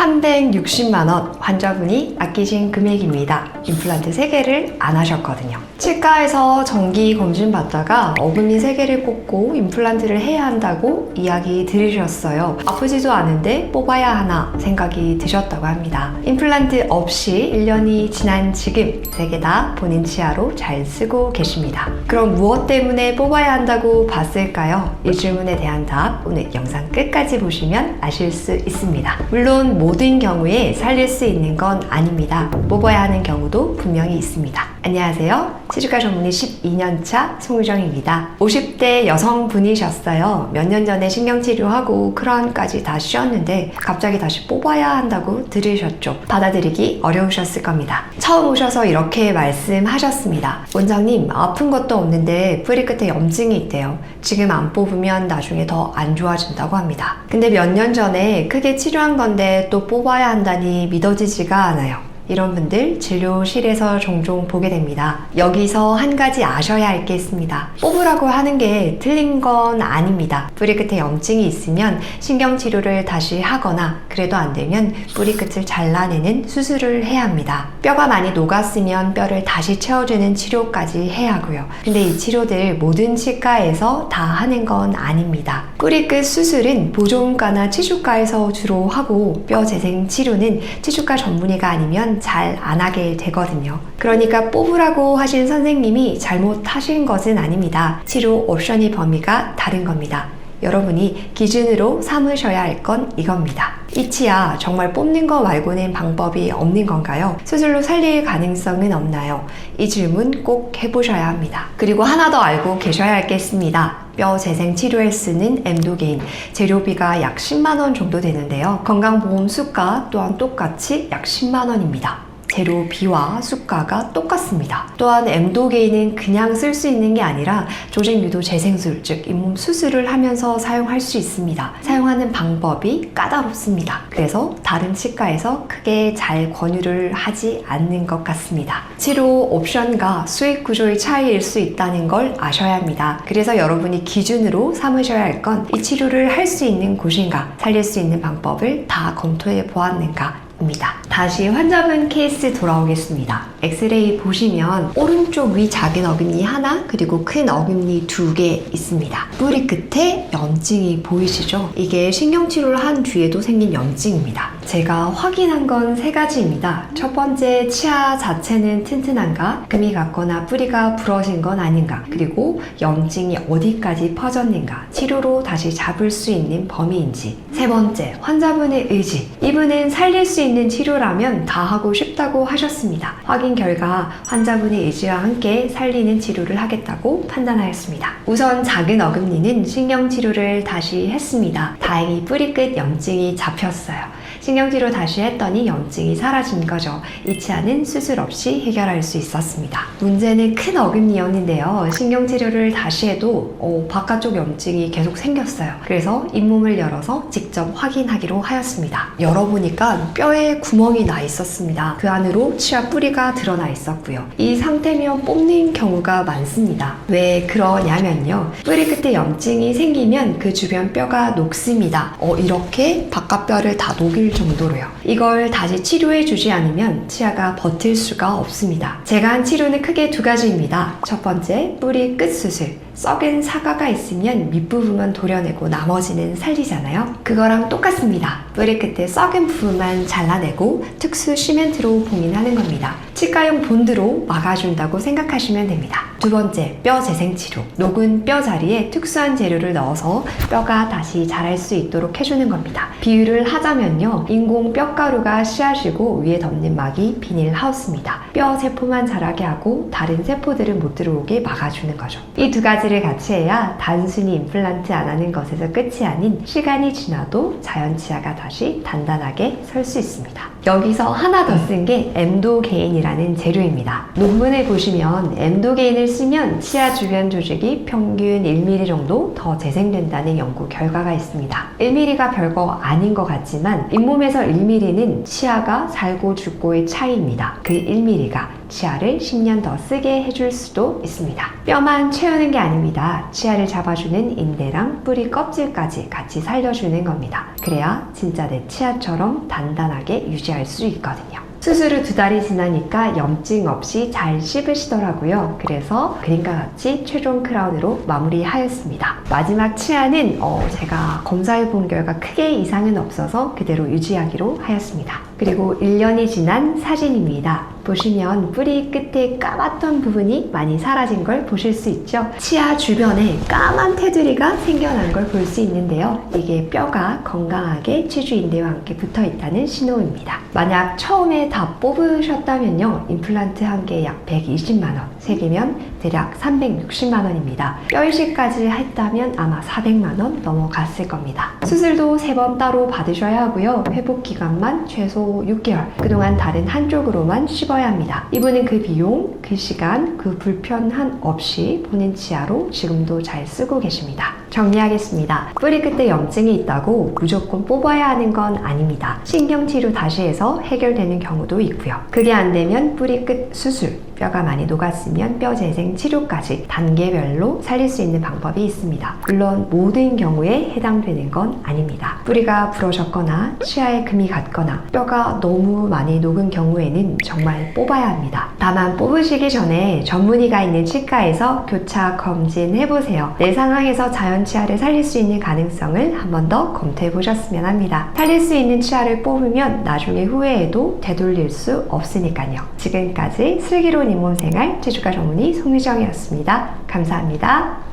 360만 원 환자분이 아끼신 금액입니다. 임플란트 3개를 안 하셨거든요. 치과에서 정기 검진 받다가 어금니 3개를 뽑고 임플란트를 해야 한다고 이야기 들으셨어요. 아프지도 않은데 뽑아야 하나 생각이 드셨다고 합니다. 임플란트 없이 1년이 지난 지금 3개 다 본인 치아로 잘 쓰고 계십니다. 그럼 무엇 때문에 뽑아야 한다고 봤을까요? 이 질문에 대한 답 오늘 영상 끝까지 보시면 아실 수 있습니다. 물론 모든 경우에 살릴 수 있는 건 아닙니다. 뽑아야 하는 경우도 분명히 있습니다. 안녕하세요. 치주과 전문의 12년차 송유정입니다. 50대 여성분이셨어요. 몇 년 전에 신경치료하고 크라운까지 다 쉬었는데 갑자기 다시 뽑아야 한다고 들으셨죠? 받아들이기 어려우셨을 겁니다. 처음 오셔서 이렇게 말씀하셨습니다. 원장님, 아픈 것도 없는데 뿌리 끝에 염증이 있대요. 지금 안 뽑으면 나중에 더 안 좋아진다고 합니다. 근데 몇 년 전에 크게 치료한 건데 또 뽑아야 한다니 믿어지지가 않아요. 이런 분들 진료실에서 종종 보게 됩니다. 여기서 한 가지 아셔야 할 게 있습니다. 뽑으라고 하는 게 틀린 건 아닙니다. 뿌리 끝에 염증이 있으면 신경치료를 다시 하거나 그래도 안 되면 뿌리 끝을 잘라내는 수술을 해야 합니다. 뼈가 많이 녹았으면 뼈를 다시 채워주는 치료까지 해야 하고요. 근데 이 치료들 모든 치과에서 다 하는 건 아닙니다. 뿌리 끝 수술은 보조음과나 치주과에서 주로 하고 뼈 재생 치료는 치주과 전문의가 아니면 잘 안 하게 되거든요. 그러니까 뽑으라고 하신 선생님이 잘못하신 것은 아닙니다. 치료 옵션의 범위가 다른 겁니다. 여러분이 기준으로 삼으셔야 할 건 이겁니다. 이 치아 정말 뽑는 거 말고는 방법이 없는 건가요? 수술로 살릴 가능성은 없나요? 이 질문 꼭 해보셔야 합니다. 그리고 하나 더 알고 계셔야 할 게 있습니다. 뼈 재생 치료에 쓰는 엠도게인 재료비가 약 10만 원 정도 되는데요. 건강보험 수가 또한 똑같이 약 10만 원입니다. 재료비와 수가가 똑같습니다. 또한 엠도게인은 그냥 쓸 수 있는 게 아니라 조직유도 재생술, 즉 잇몸 수술을 하면서 사용할 수 있습니다. 사용하는 방법이 까다롭습니다. 그래서 다른 치과에서 크게 잘 권유를 하지 않는 것 같습니다. 치료 옵션과 수익 구조의 차이일 수 있다는 걸 아셔야 합니다. 그래서 여러분이 기준으로 삼으셔야 할 건 이 치료를 할 수 있는 곳인가, 살릴 수 있는 방법을 다 검토해 보았는가 입니다. 다시 환자분 케이스 돌아오겠습니다. 엑스레이 보시면 오른쪽 위 작은 어금니 하나 그리고 큰 어금니 2개 있습니다. 뿌리 끝에 염증이 보이시죠? 이게 신경치료를 한 뒤에도 생긴 염증입니다. 제가 확인한 건 3가지입니다. 첫 번째, 치아 자체는 튼튼한가? 금이 갔거나 뿌리가 부러진 건 아닌가? 그리고 염증이 어디까지 퍼졌는가? 치료로 다시 잡을 수 있는 범위인지. 세 번째, 환자분의 의지. 이분은 살릴 수 있는 치료라면 다 하고 싶다고 하셨습니다. 확인 결과 환자분의 의지와 함께 살리는 치료를 하겠다고 판단하였습니다. 우선 작은 어금니는 신경치료를 다시 했습니다. 다행히 뿌리 끝 염증이 잡혔어요. 신경치료 다시 했더니 염증이 사라진 거죠. 이 치아는 수술 없이 해결할 수 있었습니다. 문제는 큰 어금니였는데요. 신경치료를 다시 해도 바깥쪽 염증이 계속 생겼어요. 그래서 잇몸을 열어서 직접 확인하기로 하였습니다. 열어보니까 뼈에 구멍이 나 있었습니다. 그 안으로 치아 뿌리가 드러나 있었고요. 이 상태면 뽑는 경우가 많습니다. 왜 그러냐면요. 뿌리 끝에 염증이 생기면 그 주변 뼈가 녹습니다. 이렇게 바깥 뼈를 다 녹일 정도로요. 이걸 다시 치료해 주지 않으면 치아가 버틸 수가 없습니다. 제가 한 치료는 크게 2가지입니다. 첫 번째, 뿌리 끝 수술. 썩은 사과가 있으면 밑부분만 도려내고 나머지는 살리잖아요. 그거랑 똑같습니다. 뿌리 끝에 썩은 부분만 잘라내고 특수 시멘트로 봉인하는 겁니다. 치과용 본드로 막아준다고 생각하시면 됩니다. 두 번째, 뼈 재생 치료. 녹은 뼈 자리에 특수한 재료를 넣어서 뼈가 다시 자랄 수 있도록 해주는 겁니다. 비유를 하자면요. 인공 뼈가루가 씨앗이고 위에 덮는 막이 비닐 하우스입니다. 뼈 세포만 자라게 하고 다른 세포들은 못 들어오게 막아주는 거죠. 이 2가지를 같이 해야 단순히 임플란트 안 하는 것에서 끝이 아닌 시간이 지나도 자연 치아가 다시 단단하게 설 수 있습니다. 여기서 하나 더 쓴 게 엠도게인이라는 재료입니다. 논문을 보시면 엠도게인을 쓰면 치아 주변 조직이 평균 1mm 정도 더 재생된다는 연구 결과가 있습니다. 1mm가 별거 아닌 것 같지만 잇몸에서 1mm는 치아가 살고 죽고의 차이입니다. 그 1mm가 치아를 10년 더 쓰게 해줄 수도 있습니다. 뼈만 채우는 게 아닙니다. 치아를 잡아주는 인대랑 뿌리 껍질까지 같이 살려주는 겁니다. 그래야 진짜 내 치아처럼 단단하게 유지할 수 있거든요. 수술 후 2달이 지나니까 염증 없이 잘 씹으시더라고요. 그래서 그림과 같이 최종 크라운으로 마무리하였습니다. 마지막 치아는 제가 검사해 본 결과 크게 이상은 없어서 그대로 유지하기로 하였습니다. 그리고 1년이 지난 사진입니다. 보시면 뿌리 끝에 까맣던 부분이 많이 사라진 걸 보실 수 있죠. 치아 주변에 까만 테두리가 생겨난 걸 볼 수 있는데요. 이게 뼈가 건강하게 치주인대와 함께 붙어 있다는 신호입니다. 만약 처음에 다 뽑으셨다면요, 임플란트 한 개에 약 120만원, 3개면 대략 360만원입니다. 뼈 이식까지 했다면 아마 400만원 넘어갔을 겁니다. 수술도 3번 따로 받으셔야 하고요. 회복 기간만 최소 6개월, 그동안 다른 한쪽으로만 씹어야 합니다. 이분은 그 비용, 그 시간, 그 불편함 없이 본인 치아로 지금도 잘 쓰고 계십니다. 정리하겠습니다. 뿌리 끝에 염증이 있다고 무조건 뽑아야 하는 건 아닙니다. 신경치료 다시 해서 해결되는 경우도 있고요. 그게 안 되면 뿌리 끝 수술, 뼈가 많이 녹았으면 뼈 재생 치료까지 단계별로 살릴 수 있는 방법이 있습니다. 물론 모든 경우에 해당되는 건 아닙니다. 뿌리가 부러졌거나 치아에 금이 갔거나 뼈가 너무 많이 녹은 경우에는 정말 뽑아야 합니다. 다만 뽑으시기 전에 전문의가 있는 치과에서 교차 검진해보세요. 내 상황에서 자연 치아를 살릴 수 있는 가능성을 한 번 더 검토해 보셨으면 합니다. 살릴 수 있는 치아를 뽑으면 나중에 후회해도 되돌릴 수 없으니까요. 지금까지 슬기로운 잇몸생활 치주과 전문의 송유정이었습니다. 감사합니다.